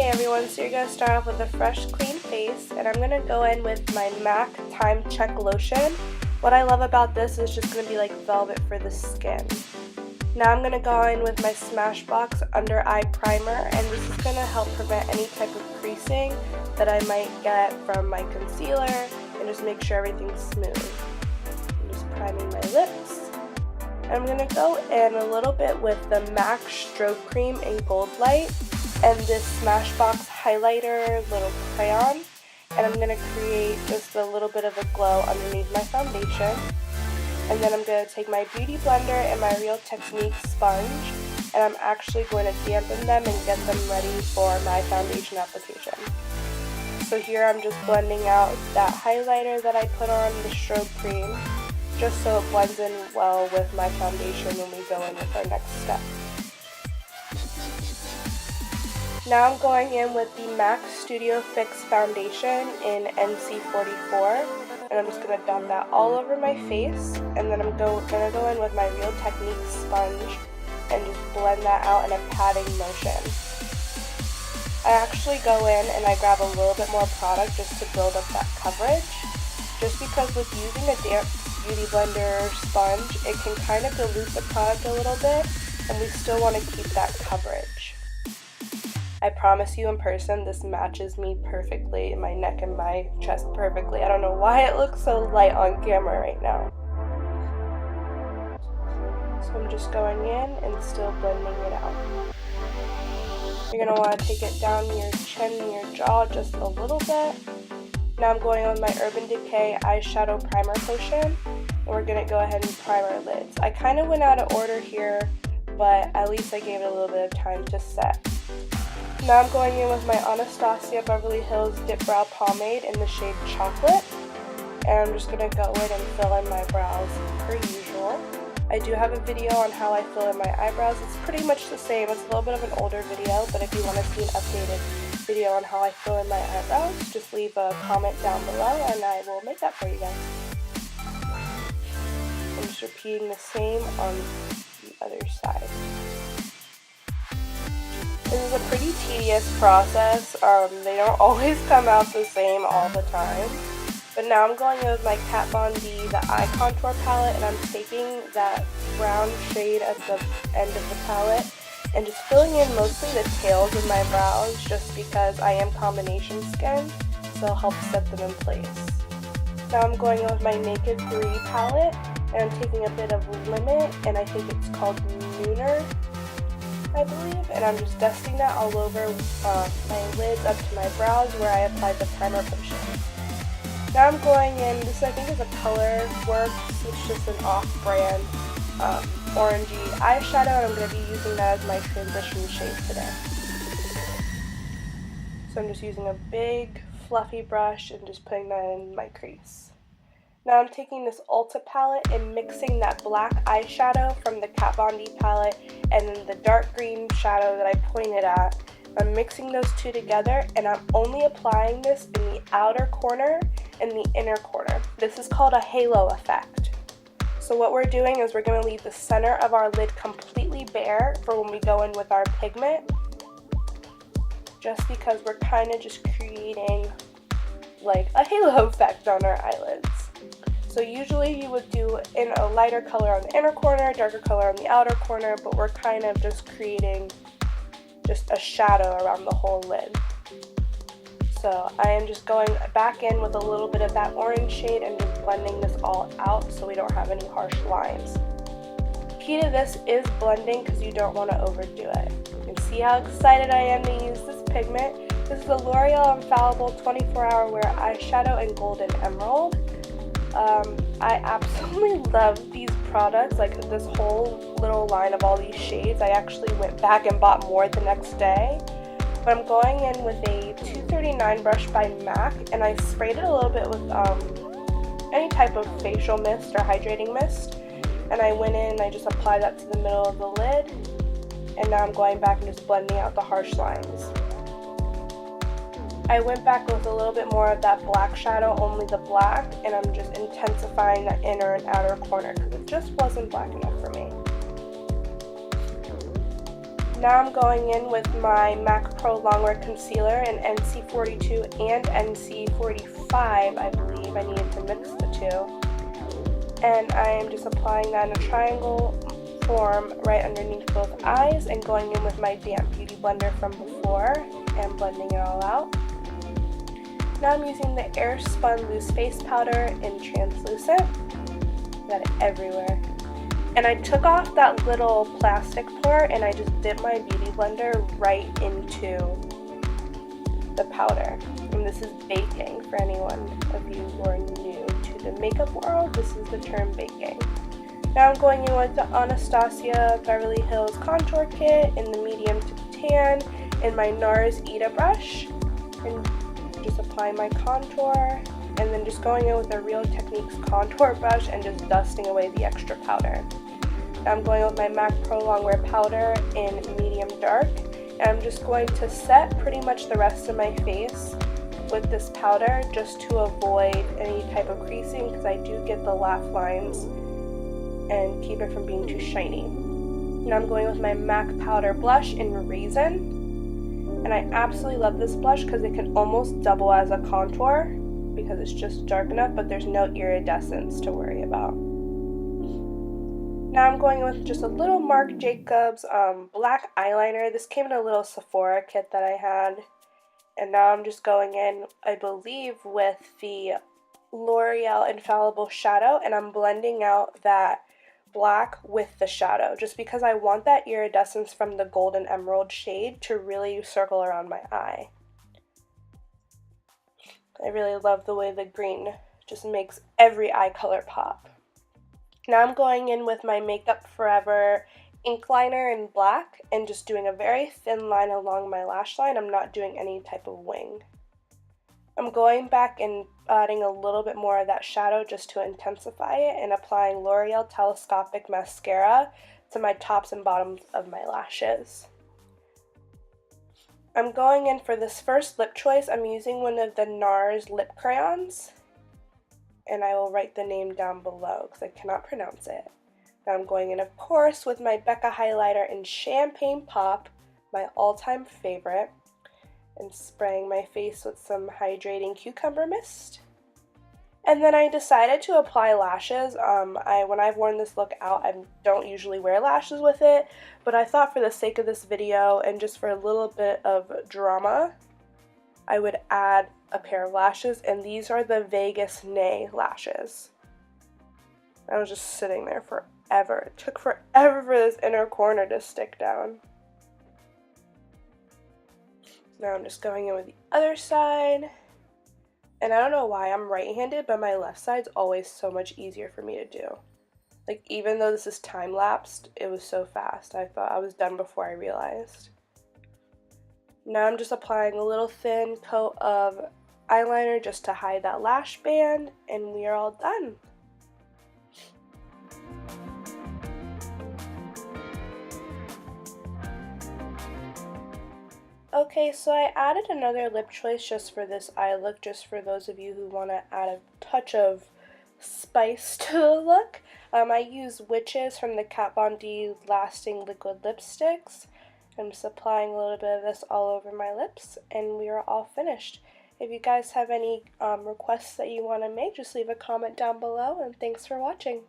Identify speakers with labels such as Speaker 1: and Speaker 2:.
Speaker 1: Hey everyone, so you're going to start off with a fresh, clean face, and I'm going to go in with my MAC TImecheck Lotion. What I love about this is just going to be like velvet for the skin. Now I'm going to go in with my Smashbox Under Eye Primer, and this is going to help prevent any type of creasing that I might get from my concealer, and just make sure everything's smooth. I'm just priming my lips. I'm going to go in a little bit with the MAC Strobe Cream in Goldlite and this Smashbox highlighter little crayon, and I'm going to create just a little bit of a glow underneath my foundation. And then I'm going to take my Beauty Blender and my Real Technique sponge, and I'm actually going to dampen them and get them ready for my foundation application. So here I'm just blending out that highlighter that I put on the strobe cream, just so it blends in well with my foundation when we go in with our next step. Now I'm going in with the MAC Studio Fix Foundation in NC44, and I'm just going to dot that all over my face, and then I'm going to go in with my Real Technique sponge and just blend that out in a patting motion. I actually go in and I grab a little bit more product just to build up that coverage, just because with using a damp Beauty Blender sponge, it can kind of dilute the product a little bit, and we still want to keep that coverage. I promise you in person, this matches me perfectly, my neck and my chest perfectly. I don't know why it looks so light on camera right now. So I'm just going in and still blending it out. You're going to want to take it down your chin and your jaw just a little bit. Now I'm going on with my Urban Decay Eyeshadow Primer Potion, and we're going to go ahead and prime our lids. I kind of went out of order here, but at least I gave it a little bit of time to set. Now I'm going in with my Anastasia Beverly Hills Dipbrow Pomade in the shade Chocolate, and I'm just going to go in and fill in my brows per usual. I do have a video on how I fill in my eyebrows. It's pretty much the same. It's a little bit of an older video, but if you want to see an updated video on how I fill in my eyebrows, just leave a comment down below and I will make that for you guys. I'm just repeating the same on the other side. This is a pretty tedious process. They don't always come out the same all the time. But now I'm going in with my Kat Von D, the Eye Contour palette, and I'm taking that brown shade at the end of the palette and just filling in mostly the tails of my brows, just because I am combination skin, so it'll help set them in place. Now I'm going in with my Naked 3 palette, and I'm taking a bit of Limit, and I think it's called Nooner, I believe, and I'm just dusting that all over my lids up to my brows where I applied the primer potion. Now I'm going in, this I think is a Color Works, it's just an off-brand orangey eyeshadow, and I'm going to be using that as my transition shade today. So I'm just using a big fluffy brush and just putting that in my crease. Now I'm taking this Ulta palette and mixing that black eyeshadow from the Kat Von D palette and then the dark green shadow that I pointed at. I'm mixing those two together, and I'm only applying this in the outer corner and the inner corner. This is called a halo effect. So what we're doing is we're going to leave the center of our lid completely bare for when we go in with our pigment, just because we're kind of just creating like a halo effect on our eyelids. So usually you would do in a lighter color on the inner corner, darker color on the outer corner, but we're kind of just creating just a shadow around the whole lid. So I am just going back in with a little bit of that orange shade and just blending this all out so we don't have any harsh lines. Key to this is blending because you don't want to overdo it. You can see how excited I am to use this pigment. This is the L'Oreal Infallible 24-Hour Wear Eyeshadow in Golden Emerald. I absolutely love these products, like this whole little line of all these shades. I actually went back and bought more the next day. But I'm going in with a 239 brush by MAC, and I sprayed it a little bit with any type of facial mist or hydrating mist. And I went in and I just applied that to the middle of the lid. And now I'm going back and just blending out the harsh lines. I went back with a little bit more of that black shadow, only the black, and I'm just intensifying that inner and outer corner because it just wasn't black enough for me. Now I'm going in with my MAC Prolongwear Concealer in NC42 and NC45, I believe. I needed to mix the two. And I am just applying that in a triangle form right underneath both eyes and going in with my damp beauty blender from before and blending it all out. Now I'm using the AirSpun Loose Face Powder in Translucent. Got it everywhere. And I took off that little plastic part and I just dipped my beauty blender right into the powder. And this is baking for anyone of you who are new to the makeup world. This is the term baking. Now I'm going in with the Anastasia Beverly Hills Contour Kit in the medium to tan and my Nars Ita brush. And just applying my contour. And then just going in with a Real Techniques contour brush and just dusting away the extra powder. Now I'm going with my MAC Prolongwear powder in medium dark, and I'm just going to set pretty much the rest of my face with this powder just to avoid any type of creasing because I do get the laugh lines and keep it from being too shiny. Now I'm going with my MAC powder blush in Raizin, and I absolutely love this blush because it can almost double as a contour because it's just dark enough, but there's no iridescence to worry about. Now I'm going with just a little Marc Jacobs black eyeliner. This came in a little Sephora kit that I had. And now I'm just going in, I believe, with the L'Oreal Infallible shadow. And I'm blending out that black with the shadow. Just because I want that iridescence from the golden emerald shade to really circle around my eye. I really love the way the green just makes every eye color pop. Now I'm going in with my Makeup Forever Inkliner in black and just doing a very thin line along my lash line. I'm not doing any type of wing. I'm going back and adding a little bit more of that shadow just to intensify it and applying L'Oreal Telescopic Mascara to my tops and bottoms of my lashes. I'm going in for this first lip choice. I'm using one of the Nars lip crayons. And I will write the name down below because I cannot pronounce it. Now I'm going in, of course, with my Becca highlighter in Champagne Pop, my all-time favorite, and spraying my face with some hydrating cucumber mist. And then I decided to apply lashes. When I've worn this look out, I don't usually wear lashes with it, but I thought for the sake of this video and just for a little bit of drama, I would add a pair of lashes, and these are the Vegas Nay lashes. I was just sitting there forever. It took forever for this inner corner to stick down. Now I'm just going in with the other side. And I don't know why I'm right-handed, but my left side's always so much easier for me to do. Like, even though this is time-lapsed, it was so fast. I thought I was done before I realized. Now I'm just applying a little thin coat of eyeliner just to hide that lash band, and we are all done. Okay, so I added another lip choice just for this eye look, just for those of you who want to add a touch of spice to the look. I use Witches from the Kat Von D Lasting Liquid Lipsticks. I'm just applying a little bit of this all over my lips, and we are all finished. If you guys have any requests that you want to make, just leave a comment down below, and thanks for watching.